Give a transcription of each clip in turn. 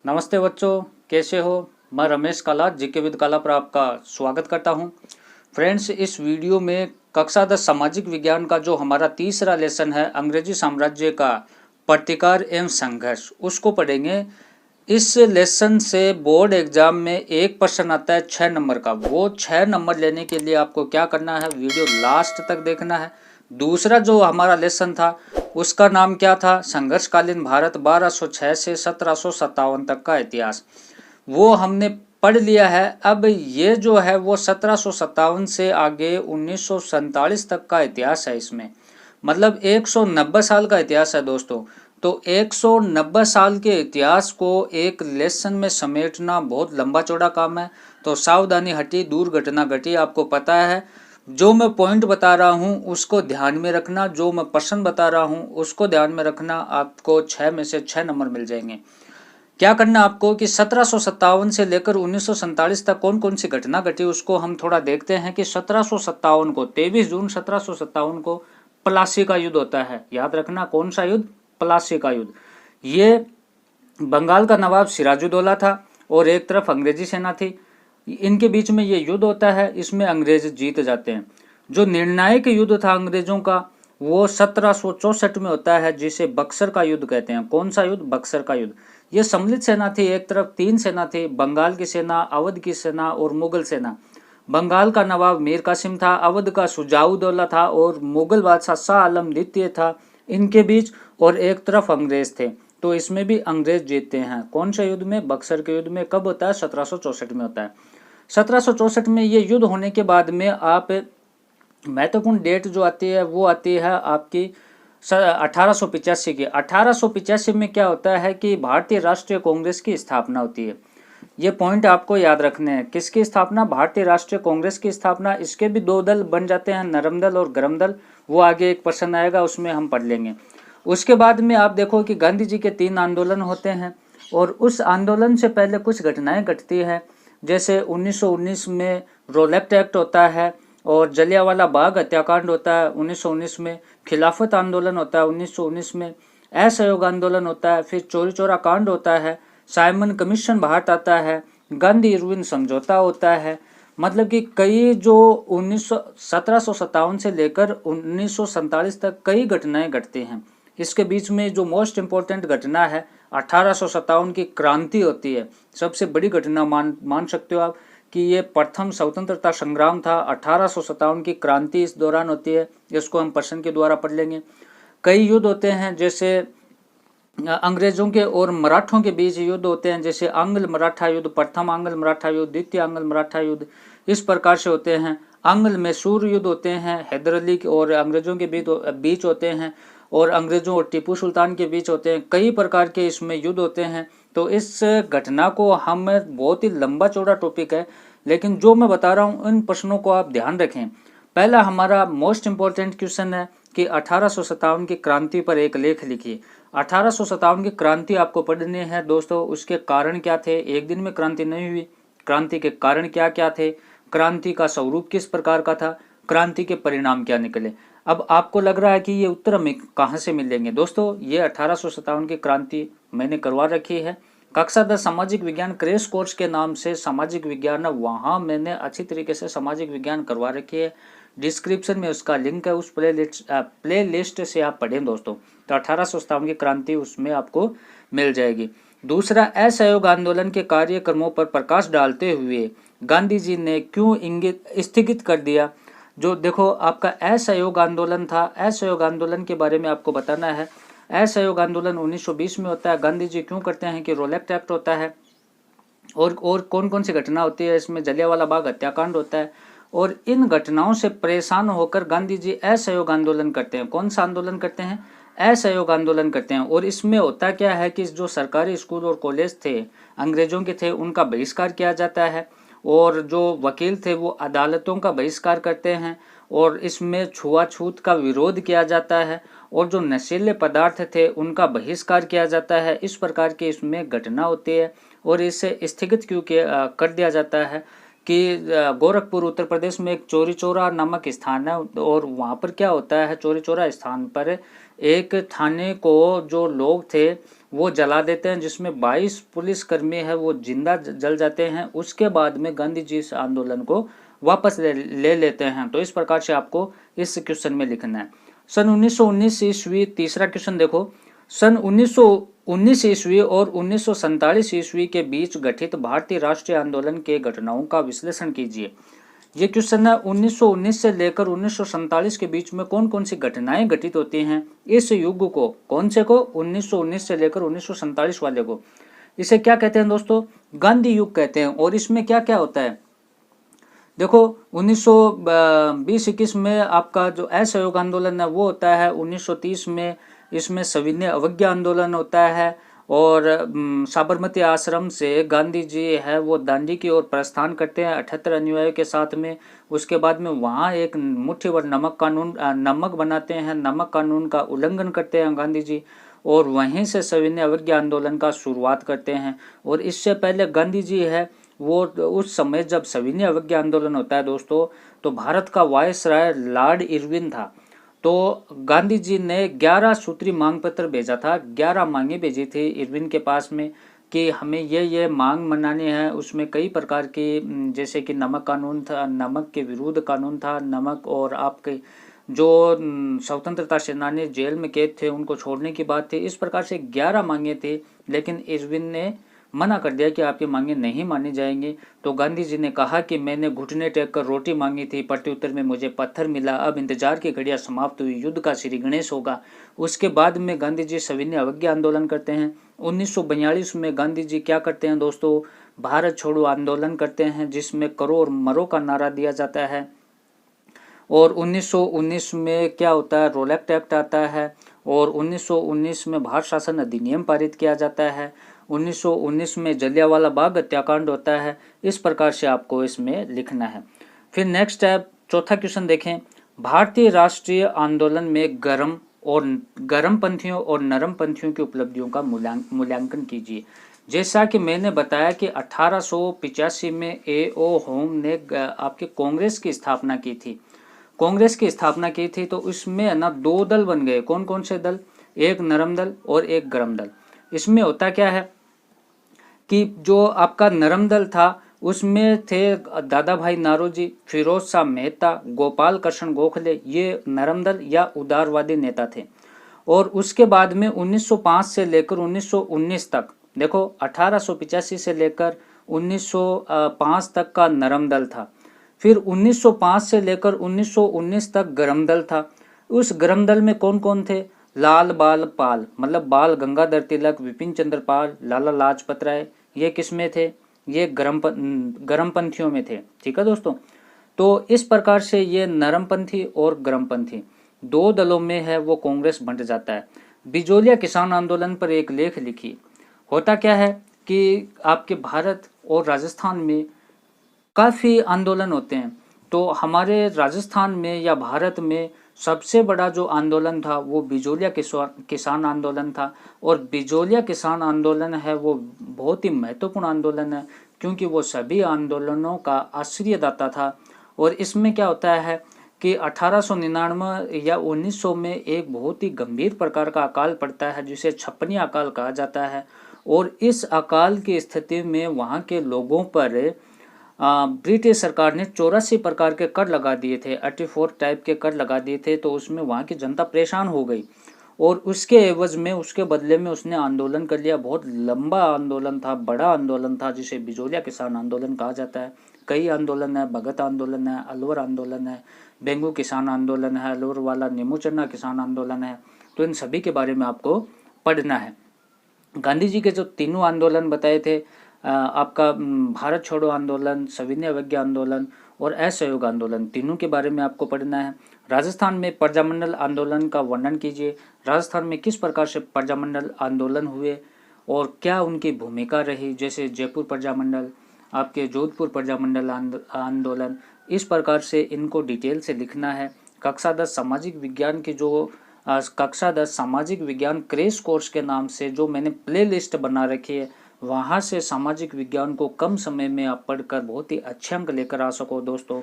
नमस्ते बच्चों, कैसे हो। मैं रमेश काला जीके विद काला पर आपका स्वागत करता हूं। फ्रेंड्स, इस वीडियो में कक्षा 10 सामाजिक विज्ञान का जो हमारा तीसरा लेसन है अंग्रेजी साम्राज्य का प्रतिकार एवं संघर्ष, उसको पढ़ेंगे। इस लेसन से बोर्ड एग्जाम में एक प्रश्न आता है 6 नंबर का। वो 6 नंबर लेने के लिए आपको क्या करना है, वीडियो लास्ट तक देखना है। दूसरा जो हमारा लेसन था उसका नाम क्या था, संघर्षकालीन भारत 1206 से 1757 तक का इतिहास। वो हमने पढ़ लिया है। अब ये जो है वो 1757 से आगे 1947 तक का इतिहास है। इसमें मतलब 190 साल का इतिहास है दोस्तों। तो 190 साल के इतिहास को एक लेसन में समेटना बहुत लंबा चौड़ा काम है। तो सावधानी हटी दूर घटना घटी। आपको पता है जो मैं पॉइंट बता रहा हूँ उसको ध्यान में रखना, जो मैं प्रश्न बता रहा हूँ उसको ध्यान में रखना। आपको 6 में से 6 नंबर मिल जाएंगे। क्या करना आपको कि 1757 से लेकर 1947 तक कौन कौन सी घटना घटी उसको हम थोड़ा देखते हैं। कि 1757 को 23 जून 1757 को प्लासी का युद्ध होता है। याद रखना कौन सा युद्ध, प्लासी का युद्ध। ये बंगाल का नवाब सिराजुद्दौला था और एक तरफ अंग्रेजी सेना थी। इनके बीच में ये युद्ध होता है, इसमें अंग्रेज जीत जाते हैं। जो निर्णायक युद्ध था अंग्रेजों का वो 1764 में होता है, जिसे बक्सर का युद्ध कहते हैं। कौन सा युद्ध, बक्सर का युद्ध। ये सम्मिलित सेना थी, एक तरफ 3 सेना थी, बंगाल की सेना, अवध की सेना और मुगल सेना। बंगाल का नवाब मीर कासिम था, अवध का शुजाउद्दौला था और मुगल बादशाह शाह आलम द्वितीय था इनके बीच। और एक तरफ अंग्रेज थे, तो इसमें भी अंग्रेज जीतते हैं। कौन सा युद्ध में, बक्सर के युद्ध में। कब होता है, 1764 में होता है। 1764 में ये युद्ध होने के बाद में आप महत्वपूर्ण डेट जो आती है वो आती है आपकी 1885 की। 1885 में क्या होता है कि भारतीय राष्ट्रीय कांग्रेस की स्थापना होती है। ये पॉइंट आपको याद रखने हैं। किसकी स्थापना, भारतीय राष्ट्रीय कांग्रेस की स्थापना। इसके भी 2 दल बन जाते हैं, नरम दल और गरम दल। वो आगे एक प्रश्न आएगा उसमें हम पढ़ लेंगे। उसके बाद में आप देखो कि गांधी जी के 3 आंदोलन होते हैं और उस आंदोलन से पहले कुछ घटनाएं घटती है। जैसे 1919 में रोलेप्ट एक्ट होता है और जलियांवाला बाग हत्याकांड होता है 1919 में। खिलाफत आंदोलन होता है 1919 में। असहयोग आंदोलन होता है। फिर चोरी चोरा कांड होता है। साइमन कमीशन भारत आता है। गांधी इरविन समझौता होता है। मतलब कि कई जो 1757 से लेकर 1947 तक कई घटनाएं घटती हैं। इसके बीच में जो मोस्ट इम्पोर्टेंट घटना है 1857 की क्रांति होती है। सबसे बड़ी घटना मान सकते हो आप कि ये प्रथम स्वतंत्रता संग्राम था। 1857 की क्रांति इस दौरान होती है। इसको हम प्रश्न के द्वारा पढ़ लेंगे। कई युद्ध होते हैं, जैसे अंग्रेजों के और मराठों के बीच युद्ध होते हैं, जैसे आंग्ल मराठा युद्ध, प्रथम आंग्ल मराठा युद्ध, द्वितीय आंग्ल मराठा युद्ध, इस प्रकार से होते हैं। आंग्ल मैसूर युद्ध होते हैं, हैदर अली और अंग्रेजों के बीच होते हैं और अंग्रेजों और टीपू सुल्तान के बीच होते हैं। कई प्रकार के इसमें युद्ध होते हैं। तो इस घटना को हम, बहुत ही लंबा चौड़ा टॉपिक है लेकिन जो मैं बता रहा हूँ इन प्रश्नों को आप ध्यान रखें। पहला हमारा मोस्ट इंपॉर्टेंट क्वेश्चन है कि 1857 की क्रांति पर एक लेख लिखिए। 1857 की क्रांति आपको पढ़नी है दोस्तों। उसके कारण क्या थे, एक दिन में क्रांति नहीं हुई। क्रांति के कारण क्या क्या थे, क्रांति का स्वरूप किस प्रकार का था, क्रांति के परिणाम क्या निकले। अब आपको लग रहा है कि ये उत्तर हमें कहाँ से मिलेंगे दोस्तों। ये 1857 की क्रांति मैंने करवा रखी है कक्षा 10 सामाजिक विज्ञान क्रेश कोर्स के नाम से। सामाजिक विज्ञान है, वहाँ मैंने अच्छी तरीके से सामाजिक विज्ञान करवा रखी है। डिस्क्रिप्शन में उसका लिंक है, उस प्ले लिस्ट से आप पढ़ें दोस्तों। तो 1857 की क्रांति उसमें आपको मिल जाएगी। दूसरा, असहयोग आंदोलन के कार्यक्रमों पर प्रकाश डालते हुए गांधी जी ने क्यों स्थगित कर दिया। जो देखो आपका असहयोग आंदोलन था, असहयोग आंदोलन के बारे में आपको बताना है। असहयोग आंदोलन 1920 में होता है। गांधी जी क्यों करते हैं कि रोलेक्ट एक्ट होता है और कौन कौन सी घटना होती है इसमें, जलियांवाला बाग हत्याकांड होता है। और इन घटनाओं से परेशान होकर गांधी जी असहयोग आंदोलन करते हैं। कौन सा आंदोलन करते हैं, असहयोग आंदोलन करते हैं। और इसमें होता क्या है कि जो सरकारी स्कूल और कॉलेज थे अंग्रेजों के थे उनका बहिष्कार किया जाता है और जो वकील थे वो अदालतों का बहिष्कार करते हैं और इसमें छुआछूत का विरोध किया जाता है और जो नशीले पदार्थ थे उनका बहिष्कार किया जाता है। इस प्रकार की इसमें घटना होती है और इसे स्थगित क्यों कर दिया जाता है कि गोरखपुर उत्तर प्रदेश में एक चौरी चौरा नामक स्थान है और वहाँ पर क्या होता है, चौरी चौरा स्थान पर एक थाने को जो लोग थे वो जला देते हैं, जिसमें 22 पुलिसकर्मी है वो जिंदा जल जाते हैं। उसके बाद में गांधी जी इस आंदोलन को वापस ले लेते हैं। तो इस प्रकार से आपको इस क्वेश्चन में लिखना है। सन 1919 ईस्वी, तीसरा क्वेश्चन देखो, सन 1919 ईस्वी और 1947 ईस्वी के बीच घटित भारतीय राष्ट्रीय आंदोलन के घटनाओं का विश्लेषण कीजिए। ये क्वेश्चन है 1919 से लेकर 1947 के बीच में कौन कौन सी घटनाएं घटित होती हैं इस युग को, कौन से को, 1919 से लेकर 1947 वाले को। इसे क्या कहते हैं दोस्तों? गांधी युग कहते हैं। और इसमें क्या क्या होता है देखो, 1920-21 में आपका जो असहयोग आंदोलन है वो होता है। 1930 में इसमें सविनय अवज्ञा आंदोलन होता है। और साबरमती आश्रम से गांधी जी है वो दांडी की ओर प्रस्थान करते हैं 78 अनुयायियों के साथ में। उसके बाद में वहाँ एक मुट्ठी भर नमक बनाते हैं, नमक कानून का उल्लंघन करते हैं गांधी जी, और वहीं से सविनय अवज्ञा आंदोलन का शुरुआत करते हैं। और इससे पहले गांधी जी है वो उस समय जब सविनय अवज्ञा आंदोलन होता है दोस्तों, तो भारत का वायसराय लॉर्ड इरविन था। तो गांधी जी ने 11 सूत्री मांग पत्र भेजा था, 11 मांगे भेजी थी इरविन के पास में कि हमें ये मांग मनानी है। उसमें कई प्रकार की, जैसे कि नमक कानून था, नमक के विरुद्ध कानून था, नमक और आपके जो स्वतंत्रता सेनानी जेल में कैद थे उनको छोड़ने की बात थी। इस प्रकार से 11 मांगे थे, लेकिन इरविन ने मना कर दिया कि आपकी मांगे नहीं मानी जाएंगी। तो गांधी जी ने कहा कि मैंने घुटने टेक कर रोटी मांगी थी, प्रत्युत्तर में मुझे पत्थर मिला, अब इंतजार की घड़ियां समाप्त हुई, युद्ध का श्री गणेश होगा। उसके बाद में गांधी जी सविनय अवज्ञा आंदोलन करते हैं। 1942 में गांधी जी क्या करते हैं दोस्तों? भारत छोड़ो आंदोलन करते हैं, जिसमें करो और मरो का नारा दिया जाता है। और 1919 में क्या होता है? रोलैक्ट एक्ट आता है। और 1919 में भारत शासन अधिनियम पारित किया जाता है। 1919 में जलियांवाला बाग हत्याकांड होता है। इस प्रकार से आपको इसमें लिखना है। फिर नेक्स्ट है, चौथा क्वेश्चन देखें, भारतीय राष्ट्रीय आंदोलन में गर्म पंथियों और नरम पंथियों की उपलब्धियों का मूल्यांकन कीजिए। जैसा कि मैंने बताया कि 1885 में A.O. होम ने आपके कांग्रेस की स्थापना की थी। कांग्रेस की स्थापना की थी, तो इसमें ना 2 दल बन गए। कौन कौन से दल? एक नरम दल और एक गर्म दल। इसमें होता क्या है कि जो आपका नरम दल था उसमें थे दादा भाई नारोजी, फिरोज शाह मेहता, गोपाल कृष्ण गोखले, ये नरम दल या उदारवादी नेता थे। और उसके बाद में 1905 से लेकर 1919 तक, देखो 1885 से लेकर 1905 तक का नरम दल था। फिर 1905 से लेकर 1919 तक गर्म दल था। उस गर्म दल में कौन कौन थे? लाल बाल पाल, मतलब बाल गंगाधर तिलक, विपिन चंद्र पाल, लाला लाजपत राय, ये किस में थे? ये गर्मपंथियों में थे। ठीक है दोस्तों, तो इस प्रकार से ये नरमपंथी और गर्मपंथी 2 दलों में है वो कांग्रेस बंट जाता है। बिजोलिया किसान आंदोलन पर एक लेख लिखी। होता क्या है कि आपके भारत और राजस्थान में काफ़ी आंदोलन होते हैं। तो हमारे राजस्थान में या भारत में सबसे बड़ा जो आंदोलन था वो बिजोलिया किसान आंदोलन था। और बिजोलिया किसान आंदोलन है वो बहुत ही महत्वपूर्ण आंदोलन है, क्योंकि वो सभी आंदोलनों का आश्रयदाता था। और इसमें क्या होता है कि 1899 या 1900 में एक बहुत ही गंभीर प्रकार का अकाल पड़ता है, जिसे छप्पनी अकाल कहा जाता है। और इस अकाल की स्थिति में वहाँ के लोगों पर ब्रिटिश सरकार ने 84 प्रकार के कर लगा दिए थे, 84 टाइप के कर लगा दिए थे। तो उसमें वहाँ की जनता परेशान हो गई, और उसके एवज में, उसके बदले में उसने आंदोलन कर लिया। बहुत लंबा आंदोलन था, बड़ा आंदोलन था, जिसे बिजोलिया किसान आंदोलन कहा जाता है। कई आंदोलन है, भगत आंदोलन है, अलवर आंदोलन है, बेंगू किसान आंदोलन है, अलवर वाला नीमूचन्ना किसान आंदोलन है। तो इन सभी के बारे में आपको पढ़ना है। गांधी जी के जो तीनों आंदोलन बताए थे, आपका भारत छोड़ो आंदोलन, सविनय अवज्ञा आंदोलन और असहयोग आंदोलन, तीनों के बारे में आपको पढ़ना है। राजस्थान में प्रजामंडल आंदोलन का वर्णन कीजिए। राजस्थान में किस प्रकार से प्रजामंडल आंदोलन हुए और क्या उनकी भूमिका रही, जैसे जयपुर प्रजामंडल, आपके जोधपुर प्रजामंडल आंदोलन। इस प्रकार से इनको डिटेल से लिखना है। कक्षा 10 सामाजिक विज्ञान की जो कक्षा 10 सामाजिक विज्ञान क्रेश कोर्स के नाम से जो मैंने प्ले लिस्ट बना रखी है, वहाँ से सामाजिक विज्ञान को कम समय में आप पढ़कर बहुत ही अच्छे अंक लेकर आ सको दोस्तों।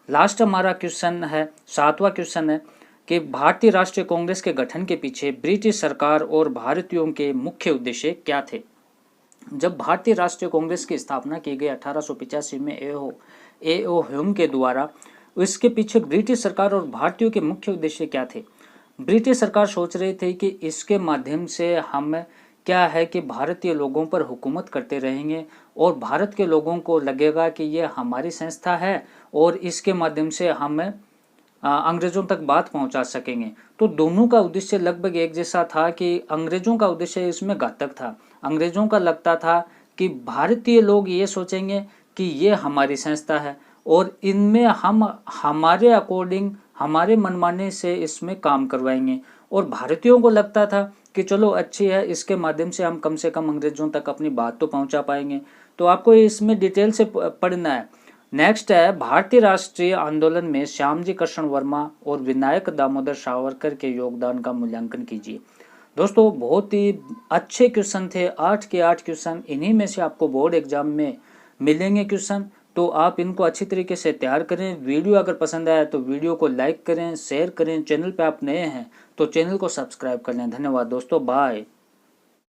लास्ट हमारा क्वेश्चन है, 7वां क्वेश्चन है कि भारतीय राष्ट्रीय कांग्रेस के गठन के पीछे ब्रिटिश सरकार और भारतीयों के मुख्य उद्देश्य क्या थे। जब भारतीय राष्ट्रीय कांग्रेस की स्थापना की गई 1885 में ए.ओ. ह्यूम के द्वारा, इसके पीछे ब्रिटिश सरकार और भारतीयों के मुख्य उद्देश्य क्या थे। ब्रिटिश सरकार सोच रही थी कि इसके माध्यम से हम क्या है कि भारतीय लोगों पर हुकूमत करते रहेंगे और भारत के लोगों को लगेगा कि ये हमारी संस्था है और इसके माध्यम से हम अंग्रेजों तक बात पहुंचा सकेंगे। तो दोनों का उद्देश्य लगभग एक जैसा था कि अंग्रेजों का उद्देश्य इसमें घातक था। अंग्रेजों का लगता था कि भारतीय लोग ये सोचेंगे कि ये हमारी संस्था है और इनमें हम हमारे अकॉर्डिंग हमारे मनमाने से इसमें काम करवाएंगे, और भारतीयों को लगता था कि चलो अच्छी है, इसके माध्यम से कम अंग्रेजों तक अपनी बात तो पहुंचा पाएंगे। तो आपको इसमें डिटेल से पढ़ना है। नेक्स्ट है, भारतीय राष्ट्रीय आंदोलन में श्यामजी कृष्ण वर्मा और विनायक दामोदर सावरकर के योगदान का मूल्यांकन कीजिए। दोस्तों बहुत ही अच्छे क्वेश्चन थे, 8 के 8 क्वेश्चन, इन्हीं में से आपको बोर्ड एग्जाम में मिलेंगे क्वेश्चन, तो आप इनको अच्छी तरीके से तैयार करें। वीडियो अगर पसंद आया तो वीडियो को लाइक करें, शेयर करें। चैनल पे आप नए हैं तो चैनल को सब्सक्राइब कर लें। धन्यवाद दोस्तों, बाय।